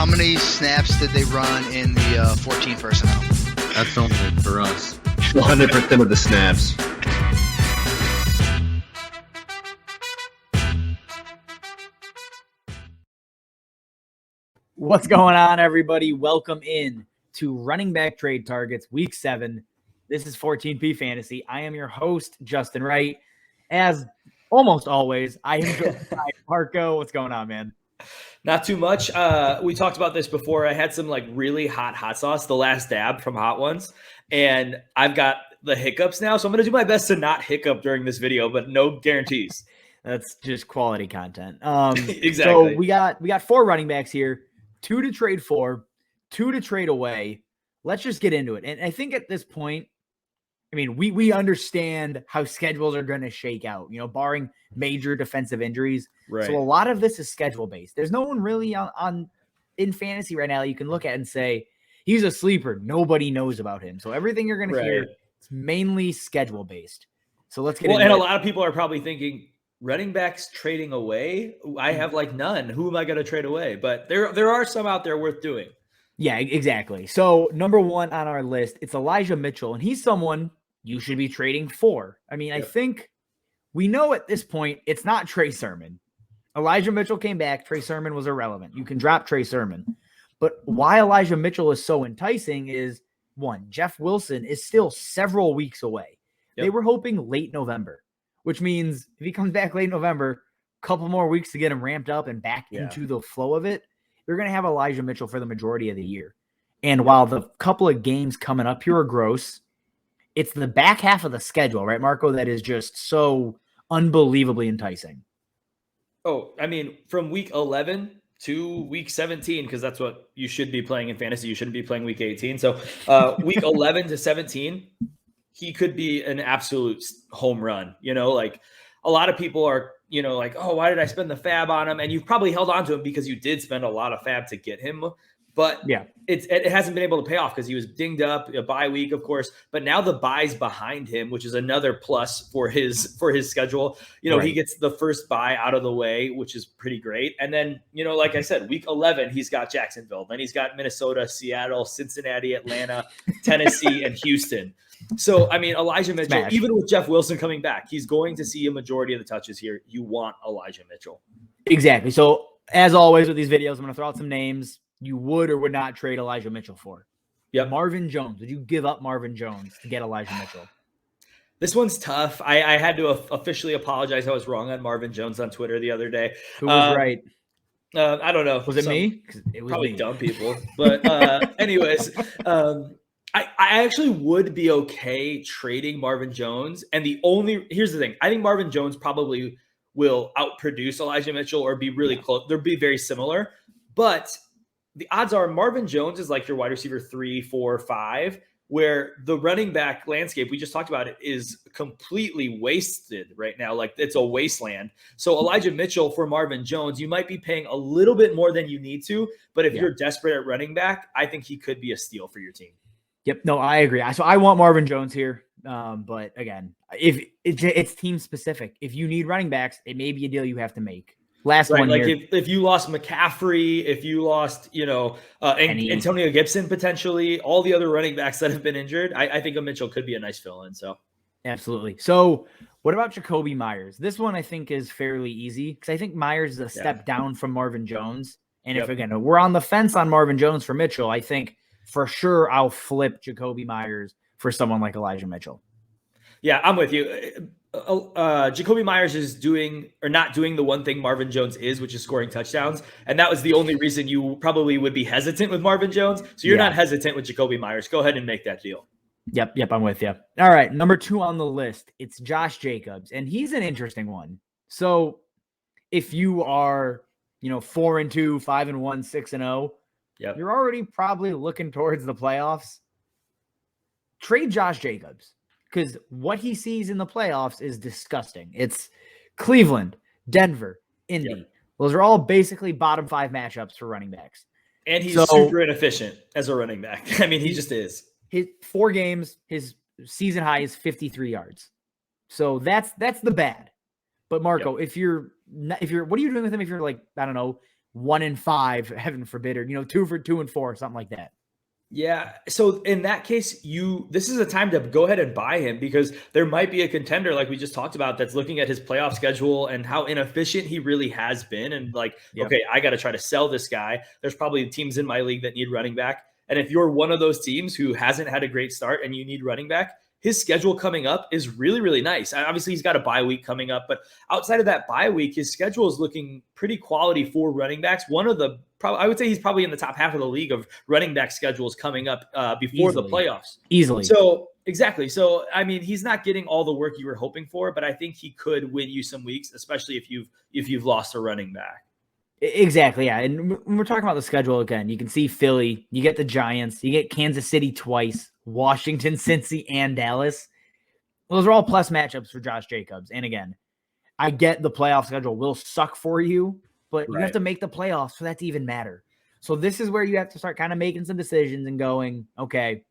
how many snaps did they run in the 14 personnel? That's only for us. 100% of the snaps. What's going on, everybody? Welcome in to Running Back Trade Targets Week 7. This is 14P Fantasy. I am your host, Justin Wright. As almost always, I am joined by Marco. What's going on, man? Not too much. We talked about this before. I had some really hot sauce, the last dab from Hot Ones, and I've got the hiccups now. So I'm going to do my best to not hiccup during this video, but no guarantees. That's just quality content. Exactly. So we got 4 running backs here, 2 to trade for, 2 to trade away. Let's just get into it. And I think at this point, I mean, we understand how schedules are going to shake out, barring major defensive injuries. Right. So a lot of this is schedule based. There's no one really on in fantasy right now that you can look at and say he's a sleeper. Nobody knows about him. So everything you're going to hear is mainly schedule based. So let's get into it. And a lot of people are probably thinking running backs trading away. I have none. Who am I going to trade away? But there are some out there worth doing. Yeah, exactly. So number 1 on our list, it's Elijah Mitchell, and he's someone you should be trading for. I mean, I think we know at this point it's not Trey Sermon. Elijah Mitchell came back. Trey Sermon was irrelevant. You can drop Trey Sermon. But why Elijah Mitchell is so enticing is, 1, Jeff Wilson is still several weeks away. They were hoping late November, which means if he comes back late November, a couple more weeks to get him ramped up and back into the flow of it, you're going to have Elijah Mitchell for the majority of the year. And while the couple of games coming up here are gross, it's the back half of the schedule, right, Marco, that is just so unbelievably enticing. Oh, I mean, from week 11 to week 17, because that's what you should be playing in fantasy. You shouldn't be playing week 18. So week 11 to 17, he could be an absolute home run. A lot of people are, oh, why did I spend the fab on him? And you've probably held on to him because you did spend a lot of fab to get him. But it hasn't been able to pay off because he was dinged up, a bye week, of course. But now the bye's behind him, which is another plus for his schedule. He gets the first bye out of the way, which is pretty great. And then, like I said, week 11, he's got Jacksonville. Then he's got Minnesota, Seattle, Cincinnati, Atlanta, Tennessee, and Houston. So, I mean, Elijah Mitchell, even with Jeff Wilson coming back, he's going to see a majority of the touches here. You want Elijah Mitchell. Exactly. So, as always with these videos, I'm going to throw out some names you would or would not trade Elijah Mitchell for. Yep. Marvin Jones. Would you give up Marvin Jones to get Elijah Mitchell? This one's tough. I had to officially apologize. I was wrong on Marvin Jones on Twitter the other day. Who was right? I don't know. Was it me? It was probably me. Dumb people. But anyways, I actually would be okay trading Marvin Jones. And here's the thing. I think Marvin Jones probably will outproduce Elijah Mitchell or be really close. They'll be very similar. But the odds are Marvin Jones is like your wide receiver 3, 4, 5, where the running back landscape, we just talked about it, is completely wasted right now. It's a wasteland. So Elijah Mitchell for Marvin Jones, you might be paying a little bit more than you need to, but if you're desperate at running back, I think he could be a steal for your team. Yep. No, I agree. So I want Marvin Jones here. But again, if it's team specific, if you need running backs, it may be a deal you have to make. Last one here. If you lost McCaffrey, if you lost, Antonio Gibson potentially, all the other running backs that have been injured, I think a Mitchell could be a nice fill-in. So absolutely. So what about Jacoby Myers? This one I think is fairly easy because I think Myers is a step down from Marvin Jones. And if again we're on the fence on Marvin Jones for Mitchell, I think for sure I'll flip Jacoby Myers for someone like Elijah Mitchell. Yeah, I'm with you. Jacoby Myers is not doing the one thing Marvin Jones is, which is scoring touchdowns. And that was the only reason you probably would be hesitant with Marvin Jones. So you're not hesitant with Jacoby Myers. Go ahead and make that deal. Yep, I'm with you. All right, number 2 on the list, it's Josh Jacobs, and he's an interesting one. So if you are, 4-2, 5-1, 6-0, you're already probably looking towards the playoffs. Trade Josh Jacobs. Because what he sees in the playoffs is disgusting. It's Cleveland, Denver, Indy. Yep. Those are all basically bottom 5 matchups for running backs. And he's super inefficient as a running back. I mean, he just is. His 4 games, his season high is 53 yards. So that's the bad. But Marco, if you're what are you doing with him if you're 1-5, heaven forbid, or 2 for 2 and 4, something like that. Yeah. So in that case, this is a time to go ahead and buy him because there might be a contender like we just talked about that's looking at his playoff schedule and how inefficient he really has been. And like, okay, I got to try to sell this guy. There's probably teams in my league that need running back. And if you're one of those teams who hasn't had a great start and you need running back, his schedule coming up is really, really nice. Obviously, he's got a bye week coming up, but outside of that bye week, his schedule is looking pretty quality for running backs. I would say he's probably in the top half of the league of running back schedules coming up before the playoffs. Easily. So exactly. So, I mean, he's not getting all the work you were hoping for, but I think he could win you some weeks, especially if you've lost a running back. Exactly, yeah. And when we're talking about the schedule again, you can see Philly, you get the Giants, you get Kansas City twice, Washington, Cincy, and Dallas. Those are all plus matchups for Josh Jacobs. And again, I get the playoff schedule will suck for you, but you have to make the playoffs for that to even matter. So this is where you have to start kind of making some decisions and going, okay,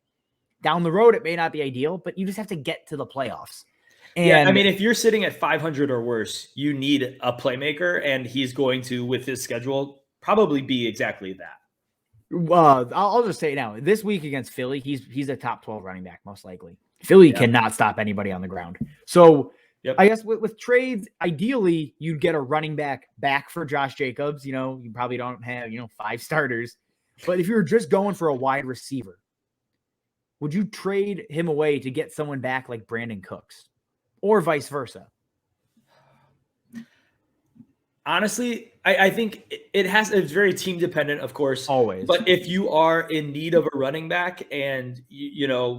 down the road, it may not be ideal, but you just have to get to the playoffs. And I mean, if you're sitting at 500 or worse, you need a playmaker, and he's going to, with his schedule, probably be exactly that. I'll just say now, this week against Philly, he's a top 12 running back, most likely. Philly cannot stop anybody on the ground. So I guess with trades, ideally, you'd get a running back for Josh Jacobs. You probably don't have, 5 starters. But if you were just going for a wide receiver, would you trade him away to get someone back like Brandon Cooks? Or vice versa? Honestly, I think it's very team dependent, of course. Always. But if you are in need of a running back and,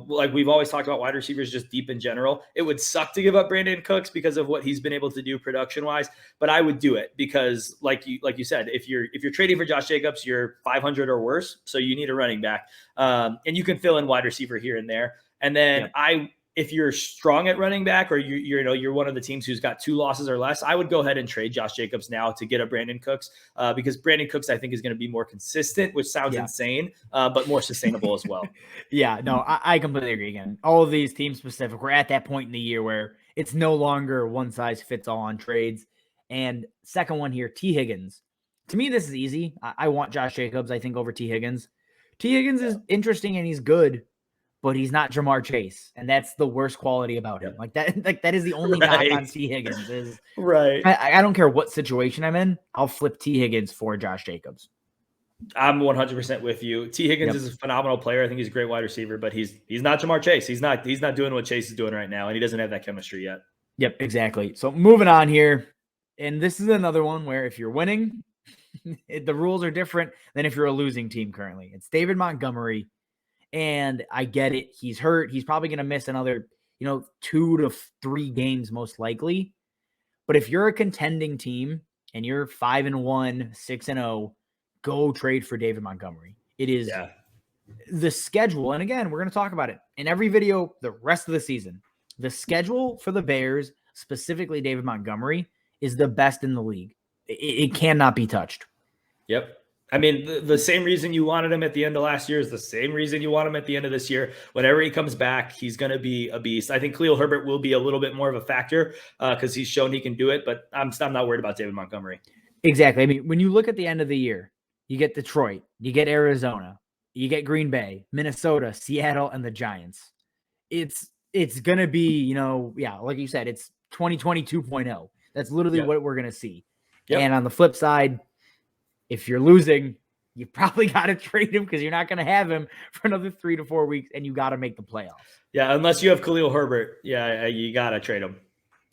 like we've always talked about wide receivers just deep in general, it would suck to give up Brandon Cooks because of what he's been able to do production wise. But I would do it because like you said, if you're trading for Josh Jacobs, you're 500 or worse. So you need a running back. And you can fill in wide receiver here and there. And then if you're strong at running back or you're one of the teams who's got 2 losses or less, I would go ahead and trade Josh Jacobs now to get a Brandon Cooks because Brandon Cooks, I think, is going to be more consistent, which sounds insane, but more sustainable as well. Yeah, no, I completely agree. Again, all of these team specific, we're at that point in the year where it's no longer one size fits all on trades. And second one here, T. Higgins. To me, this is easy. I want Josh Jacobs, I think, over T. Higgins. T. Higgins is interesting and he's good, but he's not Jamar Chase, and that's the worst quality about him. Like that is the only knock on T. Higgins. Is I don't care what situation I'm in, I'll flip T. Higgins for Josh Jacobs. I'm 100% with you. T. Higgins is a phenomenal player. I think he's a great wide receiver, but he's not Jamar Chase. He's not doing what Chase is doing right now, and he doesn't have that chemistry yet. Yep, exactly. So moving on here, and this is another one where if you're winning, the rules are different than if you're a losing team currently. It's David Montgomery. And I get it. He's hurt. He's probably going to miss another, 2 to 3 games most likely. But if you're a contending team and you're 5-1, 6-0, go trade for David Montgomery. It is the schedule. And again, we're going to talk about it in every video the rest of the season. The schedule for the Bears, specifically David Montgomery, is the best in the league. It cannot be touched. Yep. I mean, the same reason you wanted him at the end of last year is the same reason you want him at the end of this year. Whenever he comes back, he's going to be a beast. I think Khalil Herbert will be a little bit more of a factor because he's shown he can do it, but I'm not worried about David Montgomery. Exactly. I mean, when you look at the end of the year, you get Detroit, you get Arizona, you get Green Bay, Minnesota, Seattle, and the Giants. It's going to be, like you said, it's 2020 2.0. That's literally what we're going to see. Yep. And on the flip side, if you're losing, you probably got to trade him because you're not going to have him for another 3 to 4 weeks, and you got to make the playoffs. Yeah, unless you have Khalil Herbert, you got to trade him.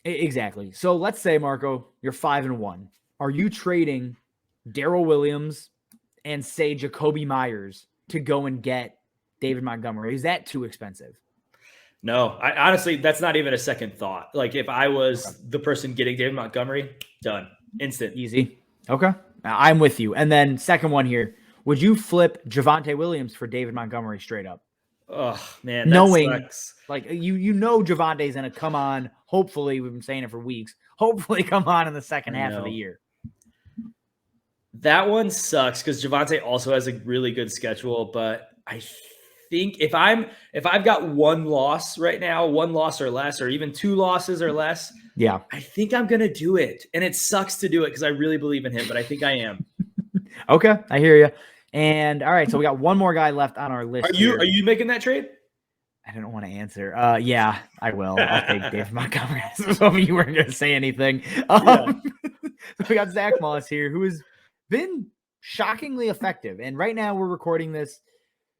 Exactly. So let's say, Marco, you're 5-1. Are you trading Darrell Williams and, say, Jacoby Myers to go and get David Montgomery? Is that too expensive? No, honestly, that's not even a second thought. Like, if I was the person getting David Montgomery, done. Instant. Easy. Okay. I'm with you. And then second one here, would you flip Javonte Williams for David Montgomery straight up? Oh, man, that knowing sucks. Like Javonte's going to come on. Hopefully, we've been saying it for weeks. Hopefully come on in the second half of the year. That one sucks because Javonte also has a really good schedule, but I think if I've got 1 loss right now, 1 loss or less, or even 2 losses or less, I think I'm going to do it. And it sucks to do it because I really believe in him, but I think I am. Okay, I hear you. And all right, so we got one more guy left on our list. Are you making that trade? I don't want to answer. Yeah, I will. I'll take Dave Montgomery. So you weren't going to say anything. So we got Zack Moss here, who has been shockingly effective. And right now we're recording this.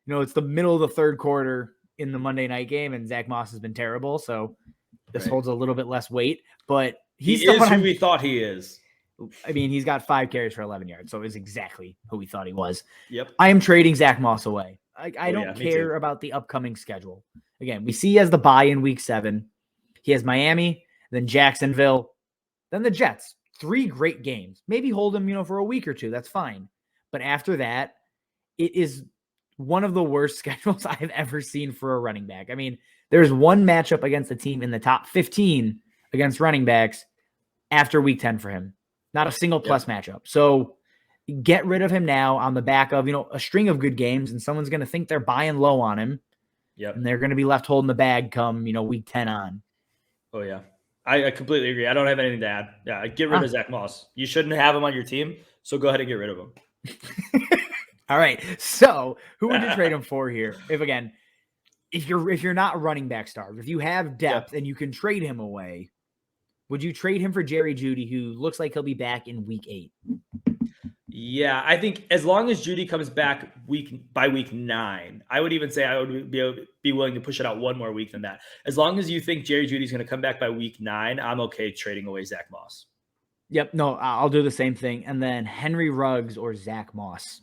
It's the middle of the third quarter in the Monday night game, and Zack Moss has been terrible. So this holds a little bit less weight. But he is who we thought he is. I mean, he's got 5 carries for 11 yards, so it's exactly who we thought he was. Yep. I am trading Zack Moss away. I don't care about the upcoming schedule. Again, we see he has the bye in week 7. He has Miami, then Jacksonville, then the Jets. 3 great games. Maybe hold him, for a week or 2. That's fine. But after that, it is one of the worst schedules I've ever seen for a running back. I mean, there's one matchup against a team in the top 15 against running backs after week 10 for him. Not a single plus matchup. So get rid of him now on the back of, a string of good games, and someone's going to think they're buying low on him. Yep. And they're going to be left holding the bag come, week 10 on. Oh, yeah. I completely agree. I don't have anything to add. Yeah, get rid of Zack Moss. You shouldn't have him on your team, so go ahead and get rid of him. All right. So who would you trade him for here? If you're not running back starved, if you have depth and you can trade him away, would you trade him for Jerry Jeudy, who looks like he'll be back in week 8? Yeah, I think as long as Jeudy comes back by week 9, I would even say I would be willing to push it out one more week than that. As long as you think Jerry Jeudy's going to come back by week 9, I'm okay trading away Zack Moss. Yep. No, I'll do the same thing. And then Henry Ruggs or Zack Moss.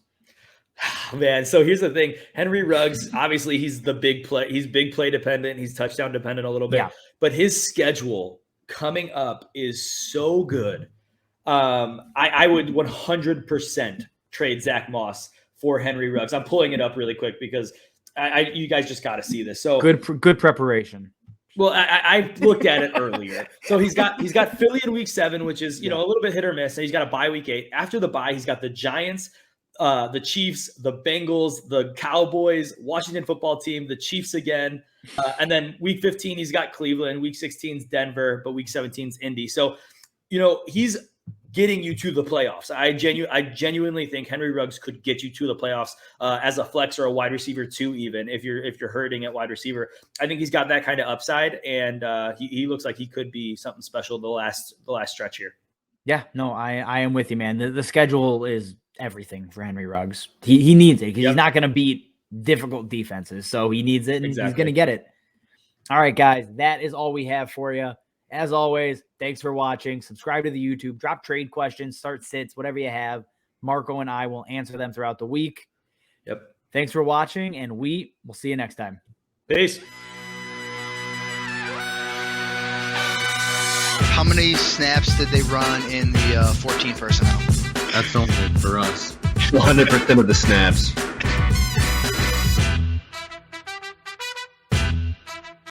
Man, so here's the thing. Henry Ruggs, obviously he's the big play. He's big play dependent. He's touchdown dependent a little bit. Yeah. But his schedule coming up is so good. I would 100% trade Zack Moss for Henry Ruggs. I'm pulling it up really quick because you guys just got to see this. So good preparation. Well, I looked at it earlier. So he's got Philly in week 7, which is, a little bit hit or miss. And he's got a bye week 8. After the bye, he's got the Giants, the Chiefs, the Bengals, the Cowboys, Washington football team, the Chiefs again. And then week 15, he's got Cleveland. Week 16 is Denver, but week 17 is Indy. So, he's getting you to the playoffs. I genuinely think Henry Ruggs could get you to the playoffs as a flex or a wide receiver too, even if you're hurting at wide receiver. I think he's got that kind of upside, and he looks like he could be something special the last stretch here. Yeah, no, I am with you, man. The schedule is everything for Henry Ruggs. He needs it because he's not going to beat difficult defenses, so he needs it, and he's going to get it. All right, guys, that is all we have for you. As always, thanks for watching. Subscribe to the YouTube. Drop trade questions, start sits, whatever you have. Marco and I will answer them throughout the week. Yep. Thanks for watching, and we will see you next time. Peace. How many snaps did they run in the 14 personnel? That's only for us. 100% of the snaps.